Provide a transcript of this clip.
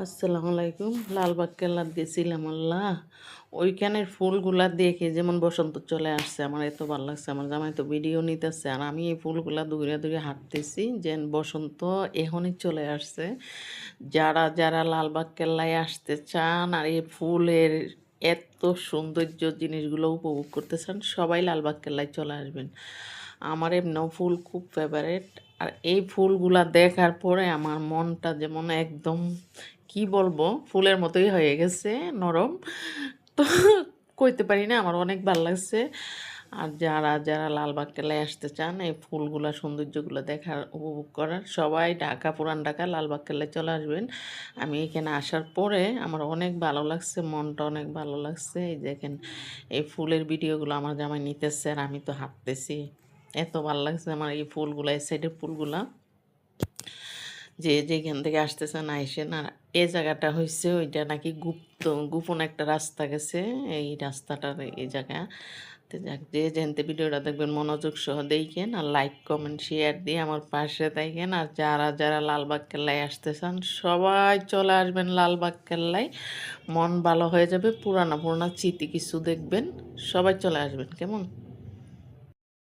আসসালামু আলাইকুম। লালবাগ কেল্লাত গেছিলাম আল্লাহ। ওইখানের ফুলগুলা দেখে যেমন বসন্ত চলে আসছে। আমার এত ভালো লাগছে। আমার জামাই তো ভিডিও নিতেছে। আর আমি এই ফুলগুলা দৌড়ে দৌড়ে হাঁটতেছি যে বসন্ত এখনই চলে আসছে। যারা যারা লালবাগ কেল্লায় আসতে চান আর এই ফুলের এত সৌন্দর্য জিনিসগুলো উপভোগ করতে চান, সবাই লালবাগ কেল্লায় চলে আসবেন। আমার এমনিও ফুল খুব ফেভারেট। আর এই ফুলগুলা দেখার পরে আমার মনটা যেমন একদম কি বলবো ফুলের মতোই হয়ে গেছে, নরম। তো কইতে পারি না, আমার অনেক ভালো লাগছে। আর যারা যারা লালবাগ কেল্লায় আসতে চান এই ফুলগুলা সৌন্দর্যগুলো দেখার উপভোগ করার, সবাই ঢাকা পুরান ঢাকা লালবাগ কেল্লায় চলে আসবেন। আমি এখানে আসার পরে আমার অনেক ভালো লাগছে, মনটা অনেক ভালো লাগছে। এই দেখেন এই ফুলের ভিডিওগুলো আমার জামাই নিতেছে আর আমি তো হাঁটতেছি। এত ভালো লাগছে আমার এই ফুলগুলা, এই সাইডের ফুলগুলা। যে যেখান থেকে আসতেছেন আইসেন। আর এই জায়গাটা হয়েছে ওইটা নাকি গোপন একটা রাস্তা গেছে, এই রাস্তাটার এই জায়গা। তো যাক, যে যেনতে ভিডিওটা দেখবেন মনোযোগ সহ দেখেন আর লাইক কমেন্ট শেয়ার দিয়ে আমার পাশে থাকেন। আর যারা যারা লালবাগ কেল্লায় আসতে চান সবাই চলে আসবেন লালবাগ কেল্লায়। মন ভালো হয়ে যাবে, পুরানা পুরানা স্মৃতি কিছু দেখবেন, সবাই চলে আসবেন কেমন।